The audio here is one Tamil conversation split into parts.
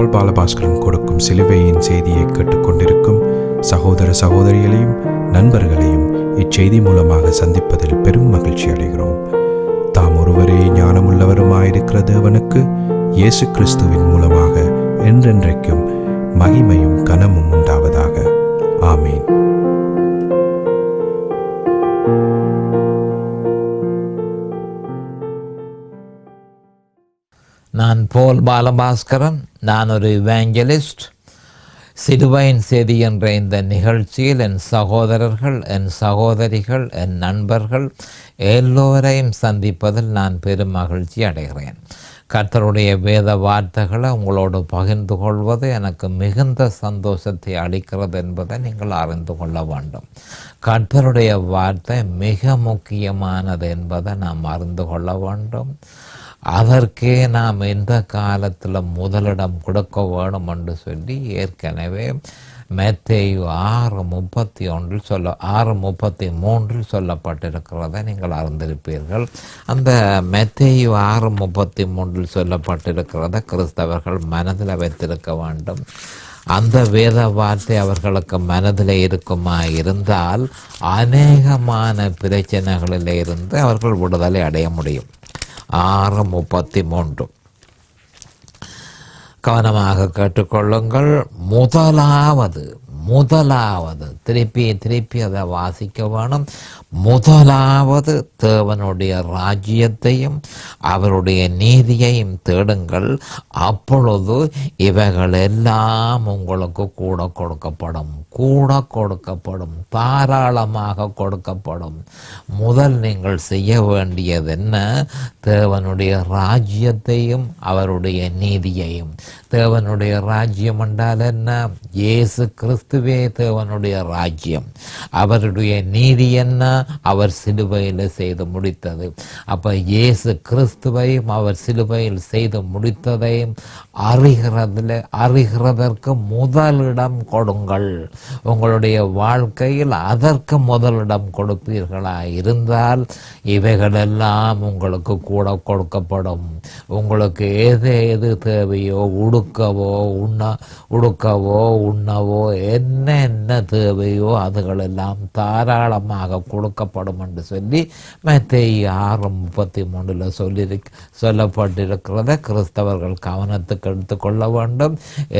பால் பாலபாஸ்கரன் கொடுக்கும் சிலுவையின் செய்தியை கேட்டுக்கொண்டிருக்கும் சகோதர சகோதரிகளையும் நண்பர்களையும் இச்செய்தி மூலமாக சந்திப்பதில் பெரும் மகிழ்ச்சி அடைகிறோம். தாம் ஒருவரே ஞானமுள்ளவருமாயிருக்கிற தேவனுக்கு இயேசு கிறிஸ்துவின் மூலமாக என்றென்றைக்கும் மகிமையும் கனமும் உண்டாவதாக. ஆமீன். நான் போல் பாலபாஸ்கரன். நான் ஒரு இவாஞ்சலிஸ்ட். சிலுவையின் செய்தி என்ற இந்த நிகழ்ச்சியில் என் சகோதரர்கள், என் சகோதரிகள், என் நண்பர்கள் எல்லோரையும் சந்திப்பதில் நான் பெரும் மகிழ்ச்சி அடைகிறேன். கர்த்தருடைய வேத வார்த்தைகளை உங்களோடு பகிர்ந்து கொள்வது எனக்கு மிகுந்த சந்தோஷத்தை அளிக்கிறது என்பதை நீங்கள் அறிந்து கொள்ள வேண்டும். கர்த்தருடைய வார்த்தை மிக முக்கியமானது என்பதை நாம் அறிந்து கொள்ள வேண்டும். அதற்கே நாம் எந்த காலத்தில் முதலிடம் கொடுக்க வேணும் என்று சொல்லி ஏற்கனவே மத்தேயு 6:33 சொல்லப்பட்டிருக்கிறதை நீங்கள் அறிந்திருப்பீர்கள். அந்த மத்தேயு 6:33 சொல்லப்பட்டிருக்கிறத கிறிஸ்தவர்கள் மனதில் வைத்திருக்க வேண்டும். அந்த வேத வார்த்தை அவர்களுக்கு மனதில் இருக்குமா இருந்தால் அநேகமான பிரச்சனைகளில் இருந்து அவர்கள் விடுதலை அடைய முடியும். 6:33 கவனமாக கேட்டுக்கொள்ளுங்கள். முதலாவது திருப்பி அதை வாசிக்க வேணும். முதலாவது தேவனுடைய ராஜ்யத்தையும் அவருடைய நீதியையும் தேடுங்கள், அப்பொழுது இவைகள் எல்லாம் உங்களுக்கு கூட கொடுக்கப்படும், தாராளமாக கொடுக்கப்படும். முதல் நீங்கள் செய்ய வேண்டியது என்ன? தேவனுடைய ராஜ்யத்தையும் அவருடைய நீதியையும். தேவனுடைய ராஜ்யம் என்றால் என்ன? இயேசு கிறிஸ்துவே தேவனுடைய ராஜ்யம். அவருடைய நீதி என்ன? அவர் சிலுவையில் செய்து முடித்தது. அப்ப இயேசு கிறிஸ்துவையும் அவர் சிலுவையில் செய்து முடித்ததையும் அறிகிறதற்கு முதலிடம் கொடுங்கள். உங்களுடைய வாழ்க்கையில் அதற்கு முதலிடம் கொடுப்பீர்களா இருந்தால் இவைகளெல்லாம் உங்களுக்கு கூட கொடுக்கப்படும். உங்களுக்கு எது தேவையோ, உடுக்கவோ உண்ணவோ என்ன தேவையோ அதுகளெல்லாம் தாராளமாக கொடுக்கப்படும் என்று சொல்லி மத்தேயு 6:33 சொல்லப்பட்டிருக்கிறத கிறிஸ்தவர்கள் கவனத்துக்கு எடுத்துக்கொள்ள வேண்டும்.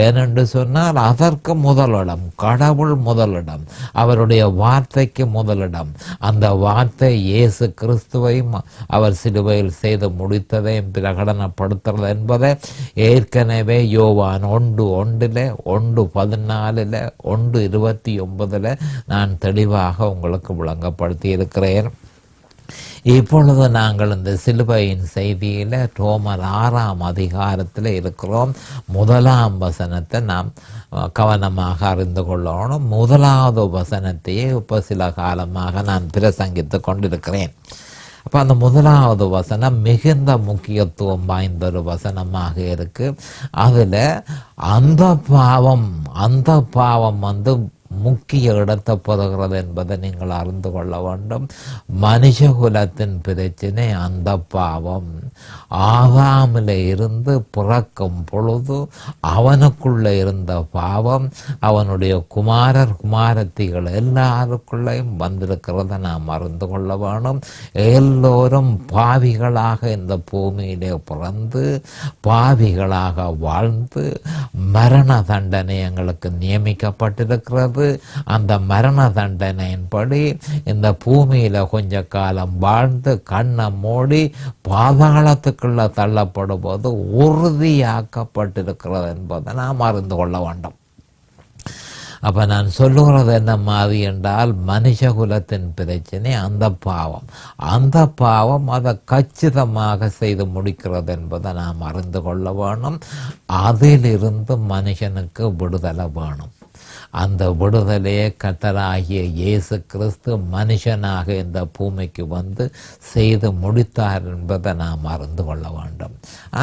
ஏனென்று சொன்னால் அதற்கு முதலிடம், கடவுள் முதலிடம், அவருடைய வார்த்தைக்கு முதலிடம். அந்த வார்த்தை இயேசு கிறிஸ்துவையும் அவர் சிலுவையில் செய்து முடித்ததையும் பிரகடனப்படுத்துறது என்பதை ஏற்கனவே யோவான் 1:1, 1:14, 1:29 நான் தெளிவாக உங்களுக்கு விளங்கப்படுத்தி இருக்கிறேன். இப்பொழுது நாங்கள் இந்த சிலுவையின் செய்தியில் ரோமர் 6ஆம் அதிகாரத்தில் இருக்கிறோம். 1ஆம் வசனத்தை நாம் கவனமாக அறிந்து கொள்ளணும். 1வது வசனத்தையே இப்போ சில காலமாக நான் பிரசங்கித்து கொண்டிருக்கிறேன். அப்போ அந்த 1வது வசனம் மிகுந்த முக்கியத்துவம் வாய்ந்த ஒரு வசனமாக இருக்கு. அதில் அந்த பாவம் வந்து முக்கிய இடத்தை பெறுகிறது என்பதை நீங்கள் அறிந்து கொள்ள வேண்டும். மனுஷகுலத்தின் பிரச்சனை அந்த பாவம். ஆதாமில் இருந்து பிறக்கும் பொழுது அவனுக்குள்ள இருந்த பாவம் அவனுடைய குமாரத்திகள் எல்லாருக்குள்ளையும் வந்திருக்கிறத நாம் அறிந்து கொள்ள வேணும். எல்லோரும் பாவிகளாக இந்த பூமியிலே பிறந்து பாவிகளாக வாழ்ந்து மரண தண்டனை எங்களுக்கு நியமிக்கப்பட்டிருக்கிறது. அந்த மரண தண்டனையின்படி இந்த பூமியில கொஞ்ச காலம் வாழ்ந்து கண்ணை மூடி பாதாளத்துக்குள்ள தள்ளப்படும் போது உறுதியாக்கப்பட்டிருக்கிறது என்பதை நாம் அறிந்து கொள்ள வேண்டும். அப்ப நான் சொல்லுகிறது என்ன மாதிரி என்றால், மனுஷகுலத்தின் பிரச்சனை அந்த பாவம் அதை கச்சிதமாக செய்து முடிக்கிறது என்பதை நாம் அறிந்து கொள்ள வேணும். அதிலிருந்து மனுஷனுக்கு விடுதலை வேணும். அந்த விடுதலையை கர்த்தராகிய இயேசு கிறிஸ்து மனுஷனாக இந்த பூமிக்கு வந்து செய்து முடித்தார் என்பதை நாம் அறிந்து கொள்ள வேண்டும்.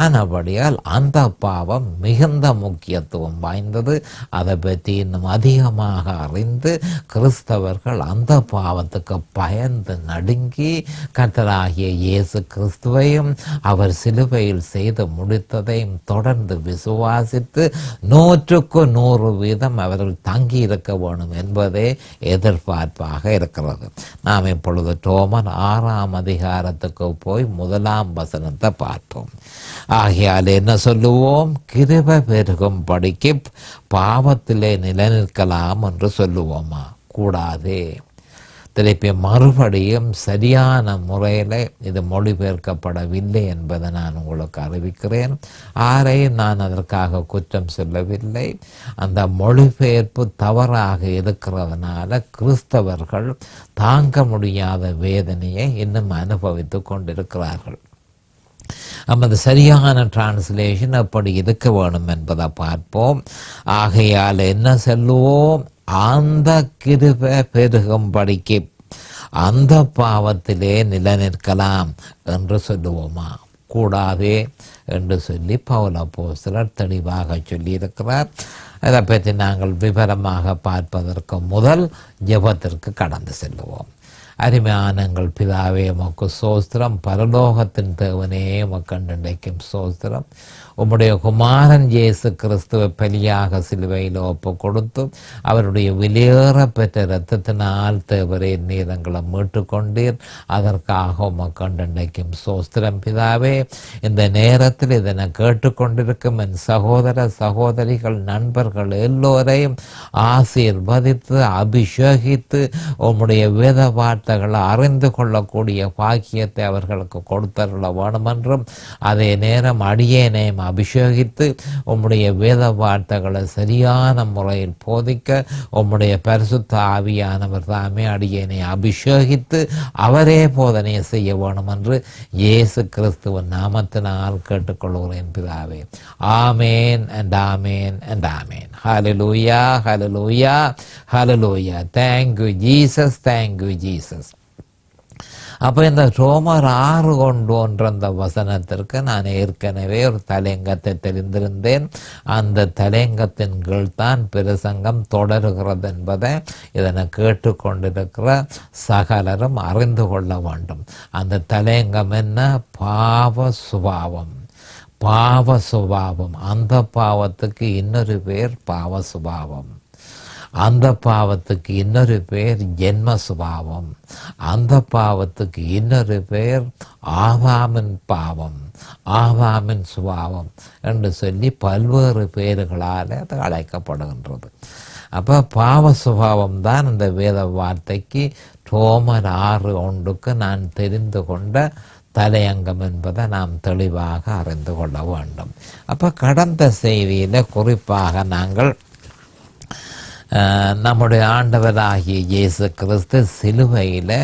ஆனபடியால் அந்த பாவம் மிகுந்த முக்கியத்துவம் வாய்ந்தது. அதை பற்றி இன்னும் அதிகமாக அறிந்து கிறிஸ்தவர்கள் அந்த பாவத்துக்கு பயந்து நடுங்கி கர்த்தராகிய இயேசு கிறிஸ்துவையும் அவர் சிலுவையில் செய்து முடித்ததையும் தொடர்ந்து விசுவாசித்து 100% அவர்கள் தங்கி இருக்க வேண்டும் என்பதே எதிர்பார்ப்பாக இருக்கிறது. நாம் இப்பொழுது ரோமர் 6ஆம் அதிகாரத்துக்கு போய் 1ஆம் வசனத்தை பார்ப்போம். ஆகையால் என்ன சொல்லுவோம்? கிருபை பெருகும்படிக்கு பாவத்திலே நிலைநிற்கலாம் என்று சொல்லுவோமா? கூடாதே. திருப்பி மறுபடியும் சரியான முறையில் இது மொழிபெயர்க்கப்படவில்லை என்பதை நான் உங்களுக்கு அறிவிக்கிறேன். ஆரையும் நான் அதற்காக குற்றம் சொல்லவில்லை. அந்த மொழிபெயர்ப்பு தவறாக இருக்கிறதுனால கிறிஸ்தவர்கள் தாங்க முடியாத வேதனையை இன்னும் அனுபவித்து கொண்டிருக்கிறார்கள். நமது சரியான டிரான்ஸ்லேஷன் அப்படி இருக்க வேணும் என்பதை பார்ப்போம். ஆகையால் என்ன சொல்லுவோம்? அந்த கிருபை பெருகும்படிக்கு அந்த பாவத்திலே நிலைநிற்கலாம் என்று சொல்லுவோமா? கூடாதே என்று சொல்லி பவுல் அப்போஸ்தலர் தெளிவாக சொல்லியிருக்கிறார். அதை பற்றி நாங்கள் விவரமாக பார்ப்பதற்கு முதல் ஜெபத்திற்கு கடந்து செல்லுவோம். அருமையானங்கள் பிதாவே, உமக்கு சோஸ்திரம். பரலோகத்தின் தேவனே, உமக்கண்டைக்கும் சோஸ்திரம். உம்முடைய குமாரன் இயேசு கிறிஸ்துவை பலியாக சிலுவையில் ஒப்பு கொடுத்து அவருடைய வெளியேற பெற்ற இரத்தத்தினால் தேவரே நீரங்களை மீட்டுக்கொண்டீர். அதற்காக உமக்கண்டைக்கும் சோஸ்திரம் பிதாவே. இந்த நேரத்தில் இதனை கேட்டுக்கொண்டிருக்கும் என் சகோதர சகோதரிகள் நண்பர்கள் எல்லோரையும் ஆசீர்வதித்து அபிஷேகித்து உம்முடைய வேத வார்த்தைகளை அறிந்து கொள்ளக்கூடிய பாக்கியத்தை அவர்களுக்கு கொடுத்தருள வேண்டுமென்றும், அதே நேரம் அடியேனையும் அபிஷேகித்து உம்முடைய வேத வார்த்தைகளை சரியான முறையில் போதிக்க உம்முடைய பரிசுத்த ஆவியானவர் தாமே அடியேனை அபிஷேகித்து அவரே போதனை செய்ய வேணும் என்று இயேசு கிறிஸ்துவின் நாமத்தினால் கேட்டுக்கொள்கிறேன் பிதாவே. ஆமேன் and amen and amen. Hallelujah, hallelujah, hallelujah. Thank you Jesus, thank you Jesus. அப்போ இந்த ரோமர் 6 கொண்டு ஒன்ற அந்த வசனத்திற்கு நான் ஏற்கனவே ஒரு தலையங்கத்தை தெரிந்திருந்தேன். அந்த தலையங்கத்தின் கீழ் தான் பிரசங்கம் தொடருகிறது என்பதை இதனை கேட்டுக்கொண்டிருக்கிற சகலரும் அறிந்து கொள்ள வேண்டும். அந்த தலையங்கம் என்ன? பாவ சுபாவம். பாவ சுபாவம். அந்த பாவத்துக்கு இன்னொரு பேர் பாவ சுபாவம். அந்த பாவத்துக்கு இன்னொரு பேர் ஜென்ம சுபாவம். அந்த பாவத்துக்கு இன்னொரு பேர் ஆதாமின் பாவம், ஆதாமின் சுபாவம் என்று சொல்லி பல்வேறு பேர்களால் அது அழைக்கப்படுகின்றது. அப்போ பாவ சுபாவம் தான் இந்த வேத வார்த்தைக்கு ரோமர் 6:1 நான் தெரிந்து கொண்ட தலையங்கம் என்பதை நாம் தெளிவாக அறிந்து கொள்ள வேண்டும். அப்போ கடந்த செய்தியில் குறிப்பாக நாங்கள் நம்முடைய ஆண்டவராகிய இயேசு கிறிஸ்து சிலுவையில்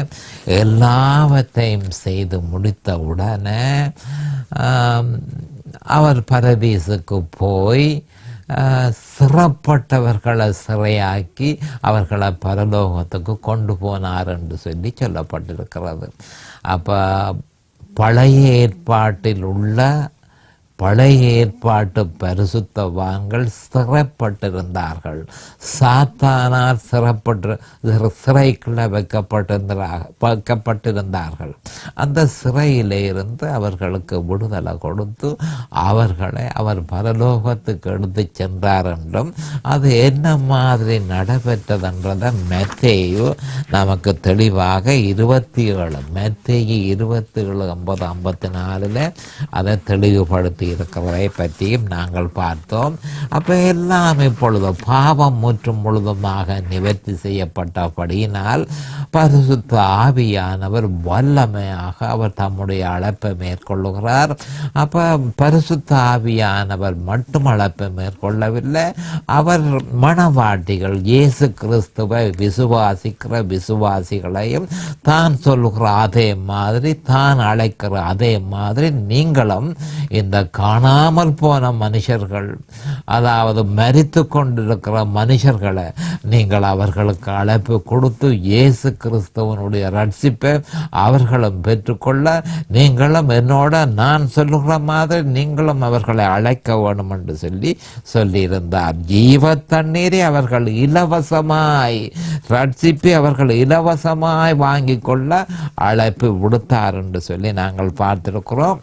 எல்லாவற்றையும் செய்து முடித்த உடனே அவர் பரதீசுக்கு போய் சிறப்பட்டவர்களை சிறையாக்கி அவர்களை பரலோகத்துக்கு கொண்டு போனார் என்று சொல்லி சொல்லப்பட்டிருக்கிறது. அப்போ பழைய ஏற்பாட்டில் உள்ள பழைய ஏற்பாட்டு பரிசுத்தவான்கள் சிறைப்பட்டிருந்தார்கள். சாத்தானால் சிறைக்குள்ள வைக்கப்பட்டிருந்தார்கள். அந்த சிறையிலே இருந்து அவர்களுக்கு விடுதலை கொடுத்து அவர்களை அவர் பரலோகத்துக்கு எடுத்து சென்றார் என்றும், அது என்ன மாதிரி நடைபெற்றதென்றதை மத்தேயு நமக்கு தெளிவாக 27 மத்தேயு 27:50-54 அதை தெளிவுபடுத்தி இருக்கிறதை பற்றியும் நாங்கள் பார்த்தோம். அப்போ எல்லாம் இப்பொழுது பாவம் முற்றும் முழுதுமாக நிவர்த்தி செய்யப்பட்டபடியினால் பரிசுத்த ஆவியானவர் வல்லமையாக அவர் தம்முடைய அழைப்பை மேற்கொள்ளுகிறார். அப்போ பரிசுத்த ஆவியானவர் மட்டும் அழைப்பை மேற்கொள்ளவில்லை, அவர் மணவாட்டிகள் இயேசு கிறிஸ்துவை விசுவாசிக்கிற விசுவாசிகளையும் தான் சொல்லுகிற அதே மாதிரி, தான் அழைக்கிற அதே மாதிரி நீங்களும் இந்த காணாமல் போன மனுஷர்கள், அதாவது மரித்து கொண்டிருக்கிற மனுஷர்களை நீங்கள் அவர்களுக்கு அழைப்பு கொடுத்து இயேசு கிறிஸ்துவனுடைய ரட்சிப்பை அவர்களும் பெற்றுக்கொள்ள நீங்களும் என்னோட நான் சொல்லுகிற மாதிரி நீங்களும் அவர்களை அழைக்க வேணும் என்று சொல்லியிருந்தார். ஜீவ தண்ணீரை அவர்கள் இலவசமாய் ரட்சிப்பை அவர்கள் இலவசமாய் வாங்கி கொள்ள அழைப்பு விடுத்தார் என்று சொல்லி நாங்கள் பார்த்திருக்கிறோம்.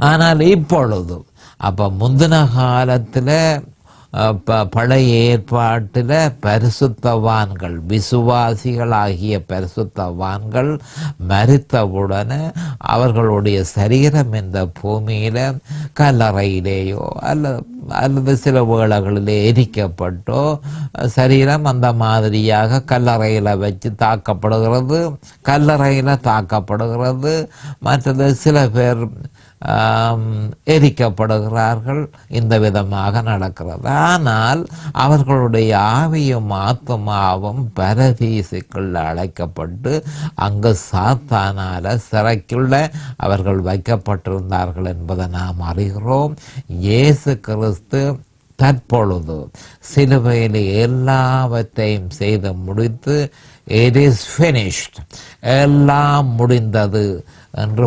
ஆனால் இப்பொழுது அப்போ முந்தின காலத்தில் பழைய ஏற்பாட்டில் பரிசுத்தவான்கள், விசுவாசிகளாகிய பரிசுத்தவான்கள் மரித்தவுடனே அவர்களுடைய சரீரம் இந்த பூமியில் கல்லறையிலேயோ அல்லது சில வேளைகளிலே எரிக்கப்பட்டோ சரீரம் அந்த மாதிரியாக கல்லறையில் வச்சு தாக்கப்படுகிறது, கல்லறையில் தாக்கப்படுகிறது. மற்றது சில பேர் எரிக்கப்படுகிறார்கள். இந்த விதமாக நடக்கிறது. ஆனால் அவர்களுடைய ஆவியும் ஆத்மாவும் பரதீசுக்குள் அழைக்கப்பட்டு அங்கு சாத்தானால சிறைக்குள்ள அவர்கள் வைக்கப்பட்டிருந்தார்கள் என்பதை நாம் அறிகிறோம். இயேசு கிறிஸ்து தற்பொழுது சிலுவையில் எல்லாவற்றையும் செய்து முடித்து it is finished, எல்லாம் முடிந்தது என்று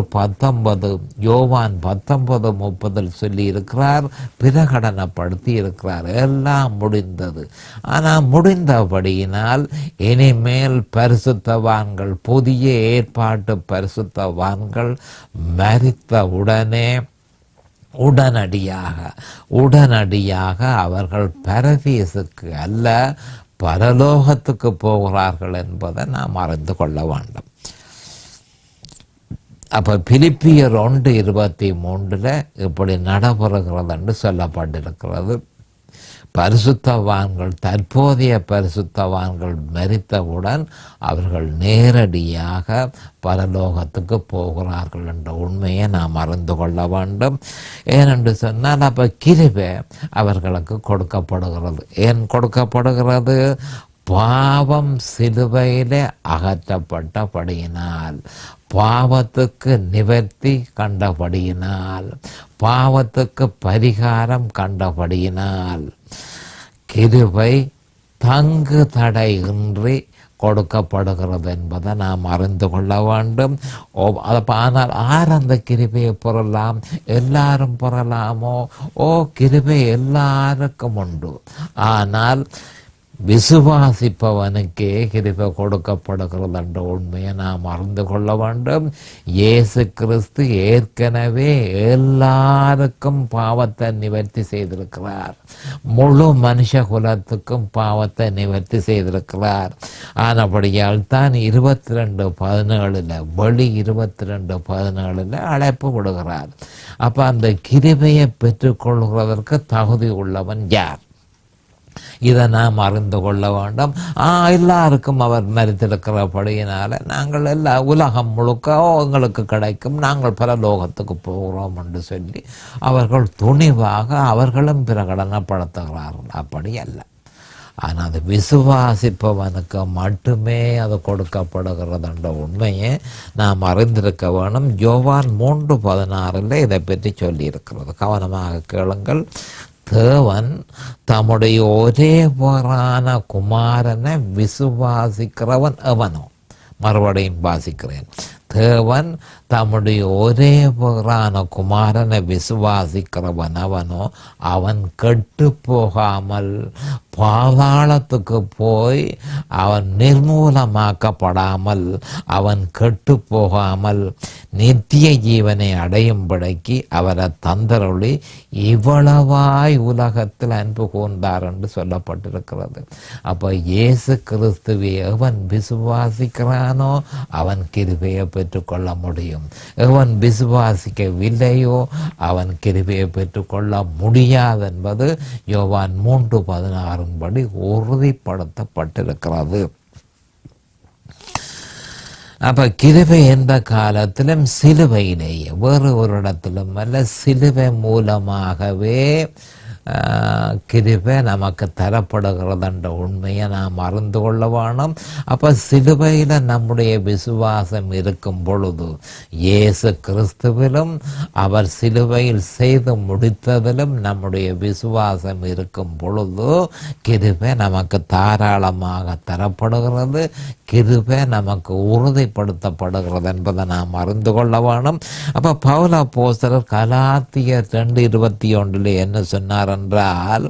யோவான் 19:30 சொல்லி இருக்கிறார், பிரகடனப்படுத்தி இருக்கிறார். எல்லாம் முடிந்தது. ஆனால் முடிந்தபடியினால் இனிமேல் பரிசுத்தவான்கள், புதிய ஏற்பாட்டு பரிசுத்தவான்கள் மரித்த உடனடியாக அவர்கள் பரதீசுக்கு அல்ல பரலோகத்துக்கு போகிறார்கள் என்பதை நாம் அறிந்து கொள்ள வேண்டும். அப்போ பிலிப்பியர் 1:23 இப்படி நடைபெறுகிறது என்று சொல்லப்பட்டிருக்கிறது. பரிசுத்தவான்கள், தற்போதைய பரிசுத்தவான்கள் மரித்தவுடன் அவர்கள் நேரடியாக பரலோகத்துக்கு போகிறார்கள் என்ற உண்மையை நாம் அறிந்து கொள்ள வேண்டும். ஏனென்று சொன்னால் அப்போ கிருபை அவர்களுக்கு கொடுக்கப்படுகிறது. ஏன் கொடுக்கப்படுகிறது? பாவம் சிலுவையிலே அகற்றப்பட்டபடியினால், பாவத்துக்கு நிவர்த்தி கண்டபடியினால், பாவத்துக்கு பரிகாரம் கண்டபடியினால் கிருபை தங்கு தடையின்றி கொடுக்கப்படுகிறது என்பதை நாம் அறிந்து கொள்ள வேண்டும். ஆனால் ஆர் அந்த கிருபையை பெறலாம்? எல்லாரும் பெறலாமோ? கிருபை எல்லாருக்கும் உண்டு. ஆனால் விசுவாசிப்பவனுக்கே கிருபை கொடுக்கப்படுகிறது என்ற உண்மையை நாம் அறிந்து கொள்ள வேண்டும். இயேசு கிறிஸ்து ஏற்கனவே எல்லாருக்கும் பாவத்தை நிவர்த்தி செய்திருக்கிறார். முழு மனுஷ குலத்துக்கும் பாவத்தை நிவர்த்தி செய்திருக்கிறார். ஆனபடியால் தான் 22:17 வெளி 22:17 அழைப்பு விடுகிறார். அப்போ அந்த கிருபையை பெற்றுக்கொள்கிறதற்கு தகுதி உள்ளவன் யார்? இதை நாம் அறிந்து கொள்ள வேண்டும். எல்லாருக்கும் அவர் மரித்திருக்கிறபடியினால நாங்கள் உலகம் முழுக்க எங்களுக்கு கிடைக்கும், நாங்கள் பரலோகத்துக்கு போகிறோம் என்று சொல்லி அவர்கள் துணிவாக அவர்களும் பிரகடனப்படுத்துகிறார்கள். அப்படி அல்ல. ஆனால் அது விசுவாசிப்பவனுக்கு மட்டுமே அது கொடுக்கப்படுகிறது என்ற உண்மையை நாம் அறிந்திருக்க வேணும். யோவான் 3:16 இதை பற்றி சொல்லியிருக்கிறது. கவனமாக கேளுங்கள். தேவன் தம்முடைய ஒரே பேரான குமாரனை விசுவாசிக்கிறவன் எவனோ, மறுபடியும் வாசிக்கிறேன். தேவன் தம்முடைய ஒரே பேரான குமாரனை விசுவாசிக்கிறவன் அவனோ அவன் கெட்டு போகாமல் பாதாளத்துக்கு போய் அவன் நிர்மூலமாக்கப்படாமல் அவன் கெட்டு போகாமல் நித்திய ஜீவனை அடையும்படிக்கு அவரை தந்தருளி இவ்வளவாய் உலகத்தில் அன்பு கூர்ந்தார் என்று சொல்லப்பட்டிருக்கிறது. அப்போ இயேசு கிறிஸ்துவை எவன் விசுவாசிக்கிறானோ அவன் கிருபையை பெற்றுக்கொள்ள முடியும். எவன் விசுவாசிக்கவில்லையோ அவன் கிருபையை பெற்றுக்கொள்ள முடியாது என்பது யோவான் 3:16 படி உறுதிப்படுத்தப்பட்டிருக்கிறது. அப்ப கிருபை எந்த காலத்திலும் சிலுவையிலேயே, வேறு ஒரு இடத்திலும் அல்ல, சிலுவை மூலமாகவே கிருபை நமக்கு தரப்படுகிறதுன்ற உண்மையை நாம் அறிந்து கொள்ள வேணும். அப்போ சிலுவையில் நம்முடைய விசுவாசம் இருக்கும் பொழுது இயேசு கிறிஸ்துவிலும் அவர் சிலுவையில் செய்து முடித்ததிலும் நம்முடைய விசுவாசம் இருக்கும் பொழுது கிருபை நமக்கு தாராளமாக தரப்படுகிறது, கிருபை நமக்கு உறுதிப்படுத்தப்படுகிறது என்பதை நாம் அறிந்து கொள்ள வேணும். அப்போ பவுல் அப்போஸ்தலர் கலாத்தியர் 2:21 என்ன சொன்னார் என்றால்,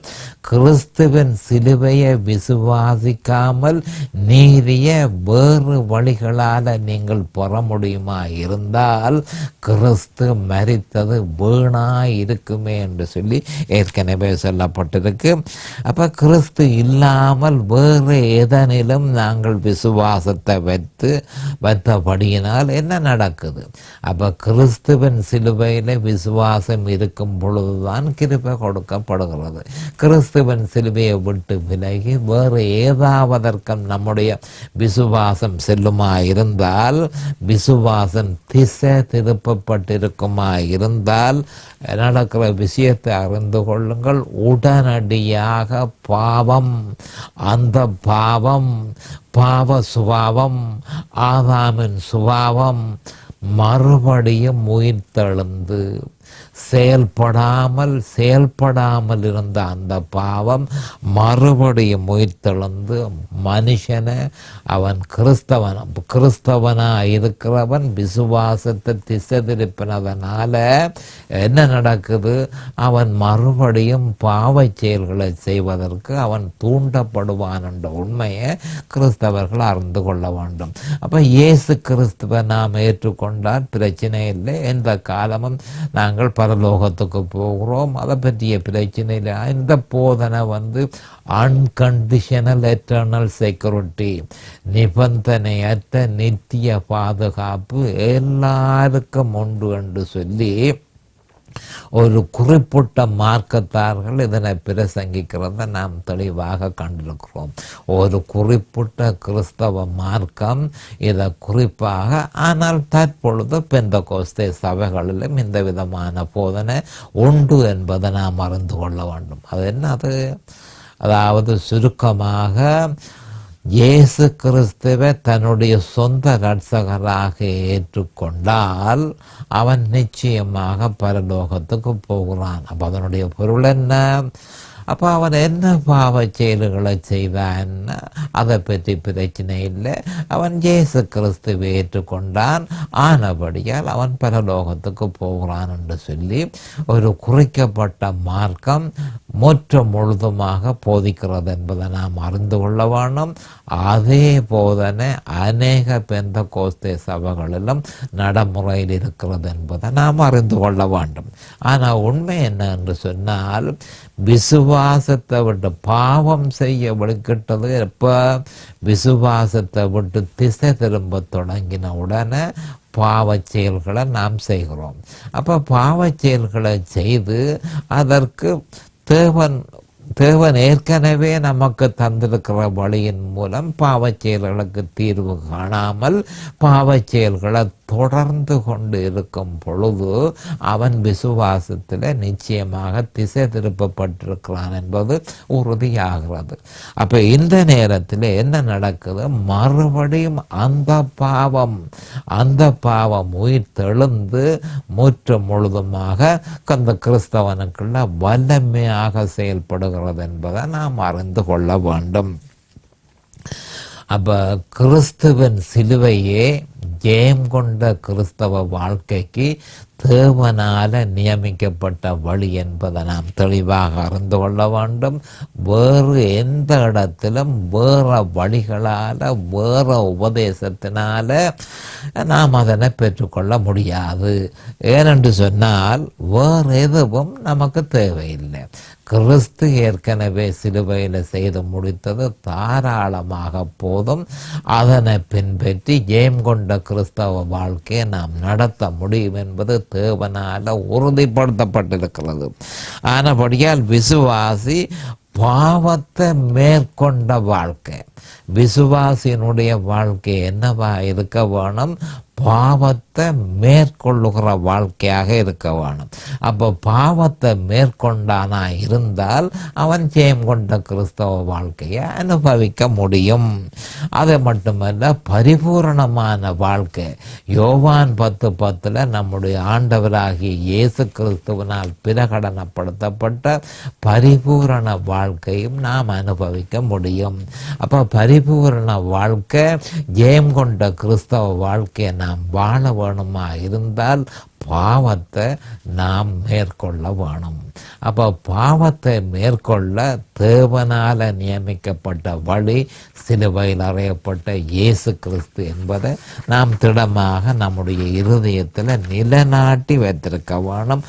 கிறிஸ்துவின் சிலுவையை விசுவாசிக்காமல் நீரிய வேறு வழிகளால் நீங்கள் பெற முடியுமா இருந்தால் கிறிஸ்து மரித்தது வீணாய் இருக்குமே என்று சொல்லி ஏற்கனவே சொல்லப்பட்டிருக்கு. அப்போ கிறிஸ்து இல்லாமல் வேறு எதனிலும் நாங்கள் விசுவாசத்தை வைத்தபடியினால் என்ன நடக்குது? அப்போ கிறிஸ்துவின் சிலுவையில் விசுவாசம் இருக்கும் பொழுதுதான் கிருபை கொடுக்கப்படுகிறது. கிறிஸ்துவின் சிலுவையை விட்டு விலகி வேறு ஏதாவதற்கும் நம்முடைய விசுவாசம் செல்லுமா இருந்தால், விசுவாசம் திசை திருப்பப்பட்டிருக்குமா இருந்தால் நடக்கிற விஷயத்தை அறிந்து கொள்ளுங்கள். உடனடியாக அந்த பாவ சுபாவம் ஆதாமின் சுபாவம் மறுபடியும் உயிர்த்தெழுந்து செயல்படாமல் இருந்த அந்த பாவம் மறுபடியும் உயிர்த்தெழுந்து மனுஷனை அவன் கிறிஸ்தவனாக இருக்கிறவன் விசுவாசத்தை திசை திருப்பினதனால என்ன நடக்குது? அவன் மறுபடியும் பாவச் செயல்களை செய்வதற்கு அவன் தூண்டப்படுவான் என்ற உண்மையை கிறிஸ்தவர்கள் அறிந்து கொள்ள வேண்டும். அப்போ இயேசு கிறிஸ்துவை நாம் ஏற்றுக்கொண்டால் பிரச்சனை இல்லை. எந்த காலமும் நாங்கள் பரலோகத்துக்கு போகிறோம், அதை பற்றிய பிரச்சனை இல்லை. இந்த போதனை அன்கண்டிஷனல் எட்டர்னல் செக்யூரிட்டி, நிபந்தனையற்ற நித்திய பாதுகாப்பு எல்லாருக்கும் உண்டு என்று சொல்லி ஒரு குறிப்பிட்ட மார்க்கத்தார்கள் இதனை பிரசங்கிக்கிறத நாம் தெளிவாக கண்டிருக்கிறோம். ஒரு குறிப்பிட்ட கிறிஸ்தவ மார்க்கம் இதை குறிப்பாக, ஆனால் தற்பொழுது பெந்தகோஸ்தே சபைகளிலும் இந்த விதமான போதனை உண்டு என்பதை நாம் அறிந்து கொள்ள வேண்டும். அது என்னது? அதாவது சுருக்கமாக இயேசு கிறிஸ்துவை தன்னுடைய சொந்த இரட்சகராக ஏற்றுக்கொண்டால் அவன் நிச்சயமாக பரலோகத்துக்கு போகிறான். அப்போ அதனுடைய பொருள் என்ன? அப்போ அவன் என்ன பாவ செயல்களை செய்தான் அதை பற்றி பிரச்சனை இல்லை. அவன் இயேசு கிறிஸ்துவை ஏற்றுக்கொண்டான், ஆனபடியால் அவன் பரலோகத்துக்கு போகிறான் என்று சொல்லி ஒரு குறிக்கப்பட்ட மார்க்கம் முழுதுமாக போதிக்கிறது என்பதை நாம் அறிந்து கொள்ள வேண்டும். அதே போதனை அநேக பெந்தகோஸ்தே சபைகளிலும் நடைமுறையில் இருக்கிறது என்பதை நாம் அறிந்து கொள்ள வேண்டும். ஆனால் உண்மை என்ன என்று சொன்னால், விசுவாசத்தை விட்டு பாவம் செய்ய விடுக்கிட்டது எப்போ? விசுவாசத்தை விட்டு திசை திரும்ப தொடங்கின உடனே பாவச் செயல்களை நாம் செய்கிறோம். அப்போ பாவச் செயல்களை செய்து அதற்கு தேவன் ஏற்கனவே நமக்கு தந்திருக்கிற வழியின் மூலம் பாவச் செயல்களுக்கு தீர்வு காணாமல் பாவச் செயல்களை தொடர்ந்து கொண்டு இருக்கும் பொழுது அவன் விசுவாசத்தில் நிச்சயமாக திசை திருப்பப்பட்டிருக்கிறான் என்பது உறுதியாகிறது. அப்போ இந்த நேரத்தில் என்ன நடக்குது? மறுபடியும் அந்த பாவம் உயிர் தெழுந்து முழுதுமாக அந்த கிறிஸ்தவனுக்குள்ள வல்லமையாக செயல்படுகிறது என்பதை நாம் அறிந்து கொள்ள வேண்டும். அப்போ கிறிஸ்துவின் சிலுவையே ஜெயம் கொண்ட கிறிஸ்தவ வாழ்க்கைக்கு தேவனால நியமிக்கப்பட்ட வழி என்பதை நாம் தெளிவாக அறிந்து கொள்ள வேண்டும். வேறு எந்த இடத்திலும் வேற வழிகளால் வேற உபதேசத்தினால நாம் அதனை பெற்றுக்கொள்ள முடியாது. ஏனென்று சொன்னால் வேறு எதுவும் நமக்கு தேவையில்லை. கிறிஸ்து ஏற்கனவே சிலுவையில் செய்து முடித்தது தாராளமாக போதும். அதனை பின்பற்றி ஜெயம் கொண்ட கிறிஸ்தவ வாழ்க்கையை நாம் நடத்த முடியும் என்பது தேவனால உறுதிப்படுத்தப்பட்டிருக்கிறது. ஆனபடியால் விசுவாசி பாவத்தை மேற்கொண்ட வாழ்க்கை, விசுவாசியினுடைய வாழ்க்கை என்னவா இருக்க வேணும்? பாவத்தை மேற்கொள்ளுகிற வாழ்க்கையாக இருக்க வேணும். அப்போ பாவத்தை மேற்கொண்டானா இருந்தால் அவன் ஜெயம் கொண்ட கிறிஸ்தவ வாழ்க்கையை அனுபவிக்க முடியும். அது மட்டுமல்ல, பரிபூரணமான வாழ்க்கை. யோவான் 10:10 நம்முடைய ஆண்டவராகிய இயேசு கிறிஸ்துவினால் பிரகடனப்படுத்தப்பட்ட பரிபூரண வாழ்க்கையும் நாம் அனுபவிக்க முடியும். அப்போ பரிபூரண வாழ்க்கை, ஜெயம் கொண்ட கிறிஸ்தவ வாழ்க்கையை நாம் வாழ வேணுமா இருந்தால் பாவத்தை நாம் மேற்கொள்ள வேணும். அப்போ பாவத்தை மேற்கொள்ள தேவனால் நியமிக்கப்பட்ட வழி சிலுவையில் அறையப்பட்ட இயேசு கிறிஸ்து என்பதை நாம் திடமாக நம்முடைய இருதயத்தில் நிலைநாட்டி வைத்திருக்க வேணும்,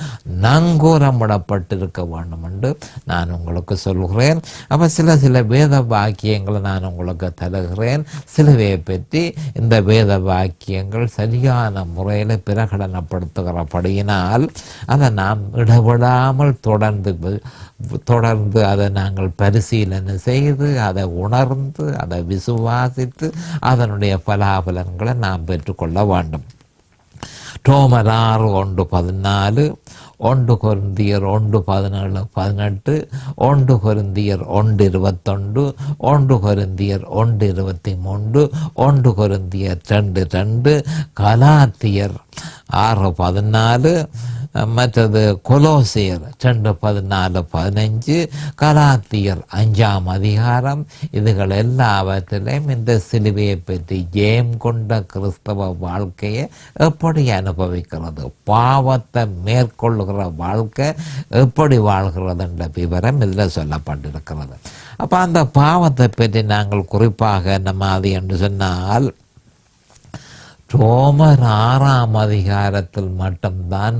நங்கூரமிடப்பட்டிருக்க வேண்டும் என்று நான் உங்களுக்கு சொல்கிறேன். அப்போ சில வேத வாக்கியங்களை நான் உங்களுக்கு தருகிறேன். சிலுவையை பற்றி இந்த வேத வாக்கியங்கள் சரியான முறையில் பிரகடனப்படுத்துகிறபடியினால் அதை நாம் இடைவிடாமல் தொடர்ந்து அதை நாங்கள் பரிசீலனை செய்து, அதை உணர்ந்து, அதை விசுவாசித்து அதனுடைய பலாபலன்களை நாம் பெற்றுக்கொள்ள வேண்டும். ரோமர் 6:1-14, 1 கொரிந்தியர் 1:17-18, 1 கொரிந்தியர் 1:21, 1 கொரிந்தியர் 1:23, 1 கொரிந்தியர் 2:2, கலாத்தியர் 6:14, மற்றது கொலோசியர் 2:14-15, கலாத்தியர் 5ஆம் அதிகாரம். இதுகள் எல்லாவற்றிலையும் இந்த சிலுவையை பற்றி ஜெயம் கொண்ட கிறிஸ்தவ வாழ்க்கையை எப்படி அனுபவிக்கிறது, பாவத்தை மேற்கொள்ளுகிற வாழ்க்கை எப்படி வாழ்கிறது என்ற விவரம் இதில் சொல்லப்பட்டிருக்கிறது. அப்போ அந்த பாவத்தை பற்றி நாங்கள் குறிப்பாக நம்ம அது என்று சொன்னால், ரோமர் 6ஆம் அதிகாரத்தில் மட்டும்தான்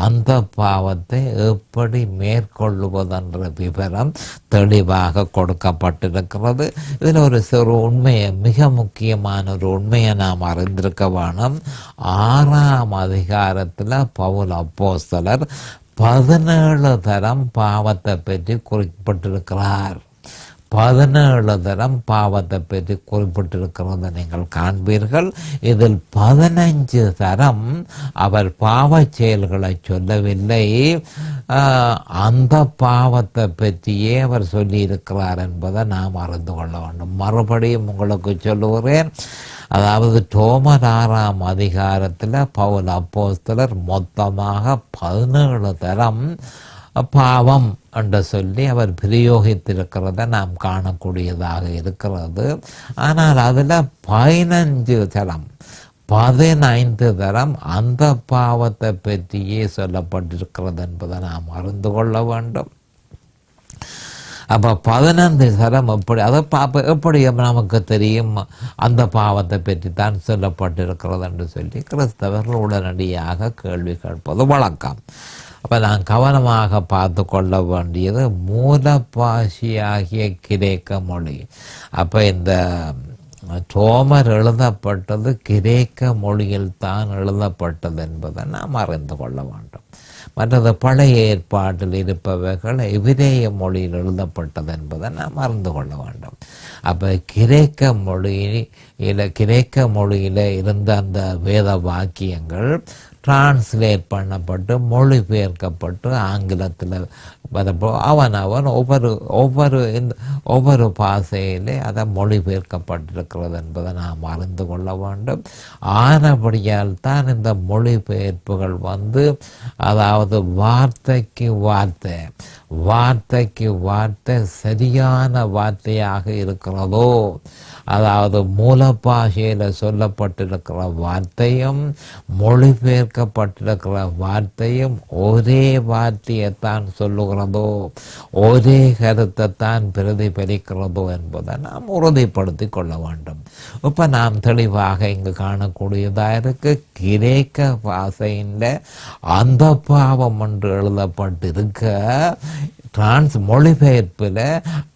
அந்த பாவத்தை எப்படி மேற்கொள்ளுவதென்ற விவரம் தெளிவாக கொடுக்கப்பட்டிருக்கிறது. இதில் ஒரு சிறு உண்மையை, மிக முக்கியமான ஒரு உண்மையை நாம் அறிந்திருக்க வேணும். 6ஆம் அதிகாரத்தில் பவுல் அப்போஸ்தலர் 17 தரம் பாவத்தை பற்றி குறிப்பிட்டிருக்கிறார். 17 தரம் பாவத்தை பற்றி குறிப்பிட்டிருக்கிறத நீங்கள் காண்பீர்கள். இதில் 15 தரம் அவர் பாவ செயல்களை சொல்லவில்லை, அந்த பாவத்தை பற்றியே அவர் சொல்லியிருக்கிறார் என்பதை நாம் அறிந்து கொள்ள வேண்டும். மறுபடியும் உங்களுக்கு சொல்லுகிறேன். அதாவது ரோமர் 6ஆம் அதிகாரத்தில் பவுல் அப்போஸ்தலர் மொத்தமாக 17 தரம் பாவம் என்று சொல்லி அவர் பிரயோகித்திருக்கிறத நாம் காணக்கூடியதாக இருக்கிறது. ஆனால் அதில் 15 தரம் அந்த பாவத்தை பற்றியே சொல்லப்பட்டிருக்கிறது என்பதை நாம் அறிந்து கொள்ள வேண்டும். அப்போ 15 தரம் எப்படி நமக்கு தெரியும் அந்த பாவத்தை பற்றி தான் சொல்லப்பட்டிருக்கிறது என்று சொல்லி கிறிஸ்தவர்கள் உடனடியாக கேள்வி கேட்பது வழக்கம். அப்போ நான் கவனமாக பார்த்து கொள்ள வேண்டியது மூலப்பாஷியாகிய கிரேக்க மொழி. அப்போ இந்த ரோமர் எழுதப்பட்டது கிரேக்க மொழியில் தான் எழுதப்பட்டது என்பதை நாம் அறிந்து கொள்ள வேண்டும். மற்றது பழைய ஏற்பாட்டில் இருப்பவைகள் எபிரேய மொழியில் எழுதப்பட்டது என்பதை நாம் அறிந்து கொள்ள வேண்டும். அப்போ கிரேக்க மொழியில் இருந்த அந்த வேத வாக்கியங்கள் டிரான்ஸ்லேட் பண்ணப்பட்டு மொழிபெயர்க்கப்பட்டு ஆங்கிலத்தில் வரப்போ அவன் ஒவ்வொரு பாஷையிலே அதை மொழிபெயர்க்கப்பட்டிருக்கிறது என்பதை நாம் அறிந்து கொள்ள வேண்டும். ஆனபடியால் தான் இந்த மொழிபெயர்ப்புகள் அதாவது வார்த்தைக்கு வார்த்தை சரியான வார்த்தையாக இருக்கிறதோ, அதாவது மூல பாஷையில் சொல்லப்பட்டிருக்கிற வார்த்தையும் மொழிபெயர்க்கப்பட்டிருக்கிற வார்த்தையும் ஒரே வார்த்தையைத்தான் சொல்லுகிறதோ, ஒரே கருத்தை தான் பிரதிபலிக்கிறதோ என்பதை நாம் உறுதிப்படுத்தி கொள்ள வேண்டும். இப்போ நாம் தெளிவாக இங்கு காணக்கூடியதாக இருக்கு. கிரேக்க பாஷையில் அந்த பாவம் என்று எழுதப்பட்டிருக்க மொழிபெயர்ப்பில்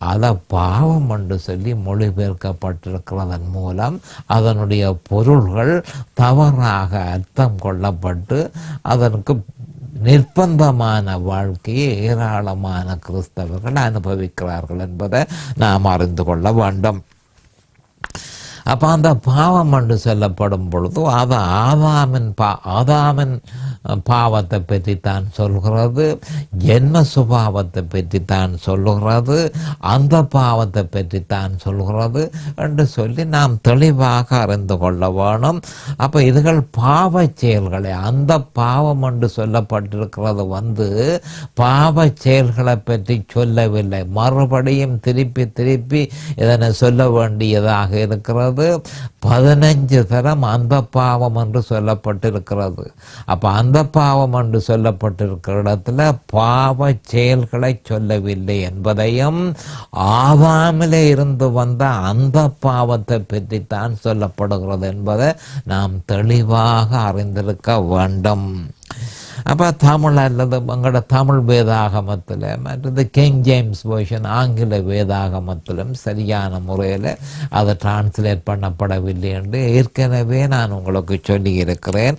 அதை பாவம் என்று சொல்லி மொழிபெயர்க்கப்பட்டிருக்கிறதன் மூலம் அதனுடைய பொருள்கள் தவறாக அர்த்தம் கொள்ளப்பட்டு அதற்கு நிர்பந்தமான வாழ்க்கையை ஏராளமான கிறிஸ்தவர்கள் அனுபவிக்கிறார்கள் என்பதை நாம் அறிந்து கொள்ள வேண்டும். அப்போ அந்த பாவம் என்று சொல்லப்படும் பொழுது அது ஆதாமின் பாவத்தை பற்றித்தான் சொல்கிறது, ஜென்ம சுபாவத்தை பற்றித்தான் சொல்லுகிறது, அந்த பாவத்தை பற்றித்தான் சொல்கிறது என்று சொல்லி நாம் தெளிவாக அறிந்து கொள்ள வேணும். அப்போ இதுகள் பாவ செயல்களை, அந்த பாவம் என்று சொல்லப்பட்டிருக்கிறது பாவ செயல்களை பற்றி சொல்லவில்லை, மறுபடியும் திருப்பி இதனை சொல்ல வேண்டியதாக இருக்கிறது. 15 தரம் அந்த பாவம் என்று சொல்லப்பட்டிருக்கிறது. அப்போ அந்த பாவம் என்று சொல்லப்பட்டிருக்கிற இடத்துல பாவ செயல்களை சொல்லவில்லை என்பதையும், ஆதாமிலே இருந்து வந்த அந்த பாவத்தை பற்றித்தான் சொல்லப்படுகிறது என்பதை நாம் தெளிவாக அறிந்திருக்க வேண்டும். அப்போ தமிழ் அல்லது எங்களோட தமிழ் வேதாகமத்தில், மற்றது கிங் ஜேம்ஸ் வெர்ஷன் ஆங்கில வேதாகமத்திலும் சரியான முறையில் அதை டிரான்ஸ்லேட் பண்ணப்படவில்லை என்று ஏற்கனவே நான் உங்களுக்கு சொல்லியிருக்கிறேன்.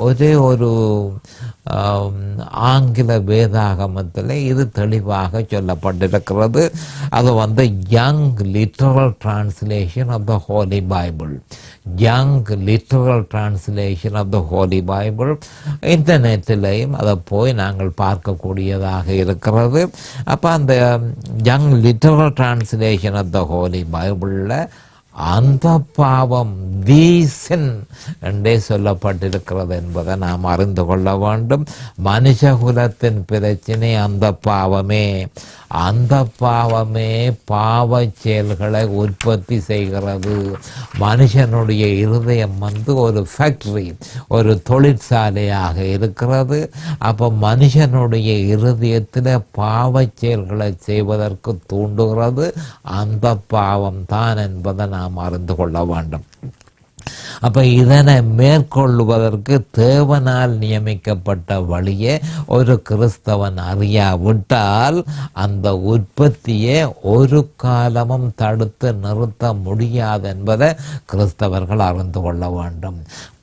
ஒரே ஒரு ஆங்கில வேதாகமத்தில் இது தெளிவாக சொல்லப்பட்டிருக்கிறது. அது young literal translation of the holy Bible. Young literal translation of the holy Bible. இன்டர்நெட்டிலையும் அதை போய் நாங்கள் பார்க்கக்கூடியதாக இருக்கிறது. அப்போ அந்த young literal translation of the holy பைபிளில் அந்த பாவம் வீசன் என்றே சொல்லப்பட்டிருக்கிறது என்பதை நாம் அறிந்து கொள்ள வேண்டும். மனுஷகுலத்தின் பிரச்சனை அந்த பாவமே பாவ செயல்களை உற்பத்தி செய்கிறது. மனுஷனுடைய இருதயம் ஒரு ஃபேக்டரி, ஒரு தொழிற்சாலையாக இருக்கிறது. அப்போ மனுஷனுடைய இருதயத்தில் பாவ செயல்களை செய்வதற்கு தூண்டுகிறது அந்த பாவம் தான் என்பதை நாம் அறிந்து கொள்ள வேண்டும். அப்போ இதனை மேற்கொள்வதற்கு தேவனால் நியமிக்கப்பட்ட வழியை ஒரு கிறிஸ்தவன் அறியாவிட்டால் அந்த உற்பத்தியை ஒரு காலமும் தடுத்து நிறுத்த முடியாது என்பதை கிறிஸ்தவர்கள் அறிந்து கொள்ள வேண்டும்.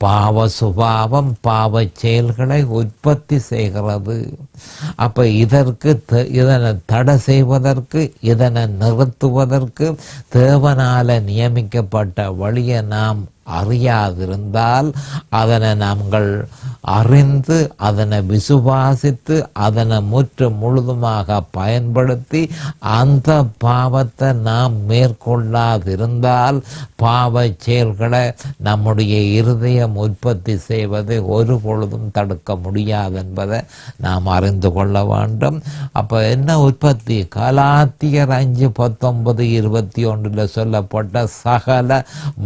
பாவ சுபாவம் பாவ செயல்களை உற்பத்தி செய்கிறது. அப்போ இதனை தடை செய்வதற்கு, இதனை நிறுத்துவதற்கு தேவனால நியமிக்கப்பட்ட வழியை நாம் அறியாதிருந்தால், அதனை நாங்கள் அறிந்து அதனை விசுவாசித்து அதனை முழுதுமாக பயன்படுத்தி அந்த பாவத்தை நாம் மேற்கொள்ளாதிருந்தால் பாவ செயல்களை நம்முடைய இருதயம் உற்பத்தி செய்வதை ஒரு பொழுதும் தடுக்க முடியாது என்பதை நாம் அறிந்து கொள்ள வேண்டும். அப்போ என்ன உற்பத்தி? கலாத்தியர் 5:19-21 சொல்லப்பட்ட சகல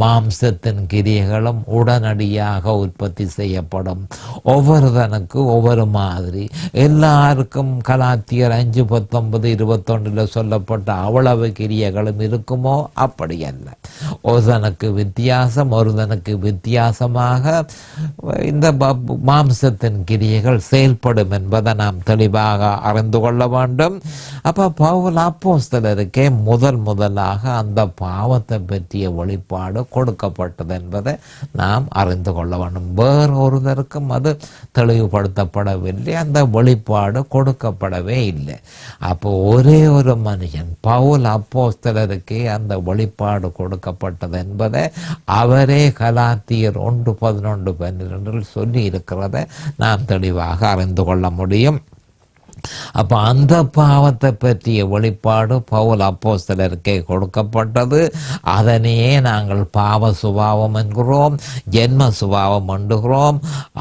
மாம்சத்தின் கிரியைகளும் உடனடியாக உற்பத்தி செய்யப்படும். ஒவ்வொருதனுக்கு ஒவ்வொரு மாதிரி. எல்லாருக்கும் கலாத்தியர் 5:19-21 சொல்லப்பட்ட அவ்வளவு கிரியைகளும் இருக்குமோ? அப்படி அல்ல. ஒருதனுக்கு வித்தியாசம், ஒருதனுக்கு வித்தியாசமாக இந்த மாம்சத்தின் கிரியைகள் செயல்படும் என்பதை நாம் தெளிவாக அறிந்து கொள்ள வேண்டும். அப்போ பவுல் அப்போஸ்தலருக்கே முதலாக அந்த பாவத்தை பற்றிய வெளிப்பாடு கொடுக்கப்பட்டது என்பதை நாம் அறிந்து கொள்ள வேண்டும். வேறொருவருக்கும் அது தெளிவுபடுத்தப்படவில்லை, அந்த வெளிப்பாடு கொடுக்கப்படவே இல்லை. அப்போ ஒரே ஒரு மனுஷன் பவுல் அப்போஸ்தலருக்கே அந்த வெளிப்பாடு கொடுக்கப்பட்டது என்பதை அவரே கலாத்தியர் 1:11-12 சொல்லி இருக்கிறதை நாம் தெளிவாக அறிந்து கொள்ள முடியும். அப்போ அந்த பாவத்தை பற்றிய வெளிப்பாடு பவுல் அப்போஸ்தலருக்கே கொடுக்கப்பட்டது. அதனையே நாங்கள் பாவ சுபாவம் என்கிறோம், ஜென்ம சுபாவம் என்கிறோம்,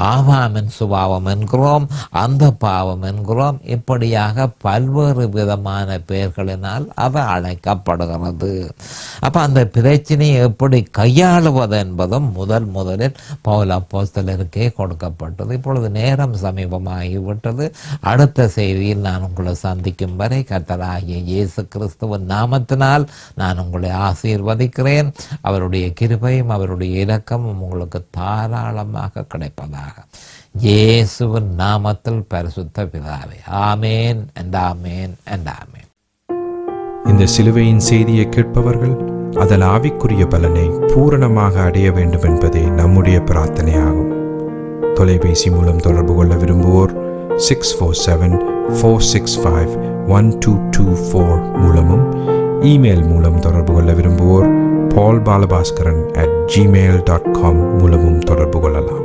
ஆதாமின் சுபாவம் என்கிறோம், அந்த பாவம் என்கிறோம். இப்படியாக பல்வேறு விதமான பெயர்களினால் அது அழைக்கப்படுகிறது. அப்போ அந்த பிரச்சனையை எப்படி கையாளுவது என்பதும் முதலில் பவுல் அப்போஸ்தலருக்கே கொடுக்கப்பட்டது. இப்பொழுது நேரம் சமீபமாகிவிட்டது. அடுத்த செய்தியில் நான் உங்களை சந்திக்கும் வரை கர்த்தராகிய இயேசு கிறிஸ்துவின் நாமத்தினால் நான் உங்களை ஆசீர்வதிக்கிறேன். அவருடைய கிருபையும் அவருடைய இரக்கமும் உங்களுக்கு தாராளமாக கிடைப்பதாக. இயேசுவின் நாமத்தில் பரிசுத்த பிதாவே, ஆமேன் and ஆமேன் and ஆமேன். இந்த சிலுவையின் செய்தியை கேட்பவர்கள் அதன் ஆவிக்குரிய பலனை பூரணமாக அடைய வேண்டும் என்பதே நம்முடைய பிரார்த்தனையாகும். தொலைபேசி மூலம் தொடர்பு கொள்ள விரும்புவோர் 647-465-1224 மூலமும், இமெயில் மூலம் தொடர்பு கொள்ள விரும்புவோர் paulbalabaskaran@gmail.com மூலமும் தொடர்பு கொள்ளலாம்.